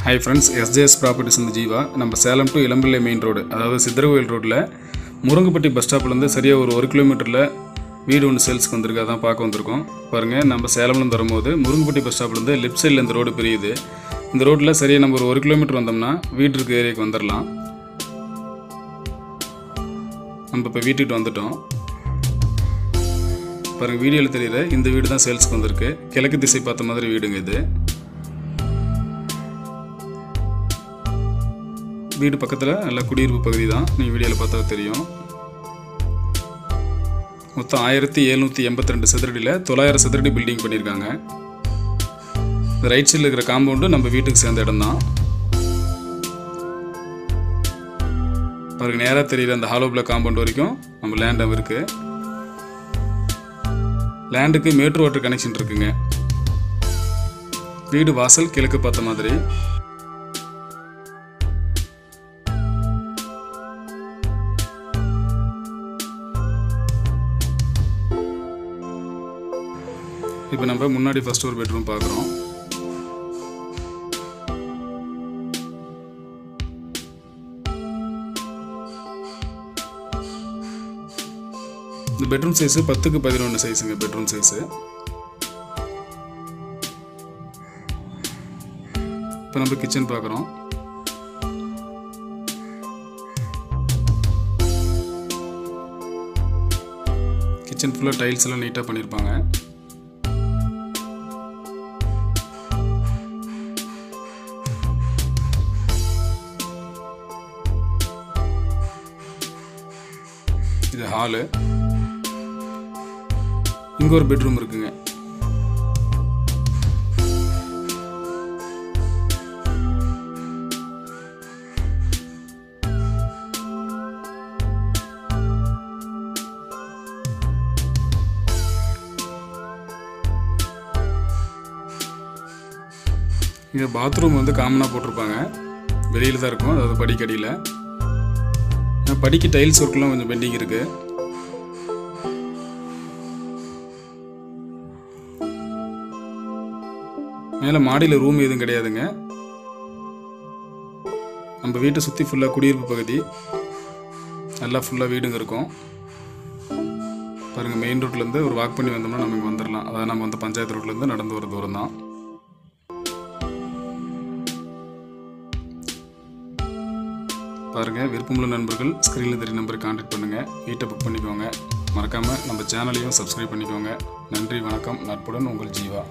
Hi friends, SJS Properties in the Jiva. நம்ம Salem to Ilampillai main road, அதாவது சித்தர்கோயில் ரோட்ல Murungapatti bus ஸ்டாப்ல இருந்து சரியா ஒரு 1 கிலோமீட்டர்ல வீடு ஒன்று சேல்ஸ்க்கு வந்திருக்கு. அதான் பார்க்க வந்திருக்கோம். பாருங்க, நம்ம சேலம்ல இருந்து வரும்போது முருங்கப்பட்டி பஸ் ஸ்டாப்ல இருந்து லெஃப்ட் சைடுல இந்த ரோடு பிரியுது. இந்த ரோட்ல சரியா நம்ம ஒரு 1 கிலோமீட்டர் வந்தோம்னா வீடு இருக்க ஏரியாக்கு வந்துரலாம். நம்ம இப்ப வீட்டுக்கு வந்துட்டோம். பாருங்க, வீடியோல தெரியுற இந்த வீடு தான் சேல்ஸ்க்கு வந்திருக்கு. கிழக்கு திசை பார்த்த மாதிரி வீடுங்க இது. வீடு பக்கத்துல நல்ல குடியிருப்பு பகுதி தான். நீங்க வீடியோல பார்த்தா தெரியும். மொத்தம் 1782 சதுரடியில் 900 சதுரடி பில்டிங் பண்ணியிருக்காங்க. இந்த ரைட் சைடில் இருக்கிற காம்பவுண்டு நம்ம வீட்டுக்கு சேர்ந்த இடம் தான். பாருங்க, நேராக தெரியுற அந்த ஹாலோ பிளாக் காம்பவுண்ட் வரைக்கும் நம்ம லேண்ட் இருக்கு. லேண்டுக்கு மேட்ரு வாட்டர் கனெக்ஷன் இருக்குங்க. வீடு வாசல் கிழக்கு பார்த்த மாதிரி. இப்போ நம்ம முன்னாடி ஃபர்ஸ்ட் ஒரு பெட்ரூம் பார்க்குறோம். இந்த பெட்ரூம் சைஸ் 10x11 சைஸுங்க. Bedroom size. இப்போ நம்ம கிச்சன் பார்க்குறோம். கிச்சன் ஃபுல்லாக டைல்ஸ் எல்லாம் நீட்டாக பண்ணியிருப்பாங்க. இது ஹாலு. இங்க ஒரு பெட்ரூம் இருக்குங்க. இங்க பாத்ரூம் வந்து காமனா போட்டிருப்பாங்க. வெளியில தான் இருக்கும், அதாவது படிக்கடியில. படிக்கு டைல்ஸ் ஒர்க்லாம் கொஞ்சம் பெண்டிங் இருக்கு. மேல மாடியில ரூம் எதுவும் கிடையாதுங்க. நம்ம வீட்டை சுத்தி ஃபுல்லா குடியிருப்பு பகுதி. நல்லா ஃபுல்லா வீடுங்க இருக்கும். பாருங்க, மெயின் ரோட்ல இருந்து ஒரு வாக் பண்ணி வந்தோம்னா நம்ம இங்க வந்துடலாம். அதாவது நம்ம வந்து பஞ்சாயத்து ரோட்ல இருந்து நடந்து வர தூரம் தான். பாருங்க, விருப்பமுள்ள நண்பர்கள் ஸ்க்ரீனில் தெரிய நம்பருக்கு கான்டாக்ட் பண்ணுங்க. வீட்டை புக் பண்ணிக்கோங்க. மறக்காம நம்ம சேனலையும் சப்ஸ்கிரைப் பண்ணிக்கோங்க. நன்றி, வணக்கம். நட்புடன் உங்கள் ஜீவா.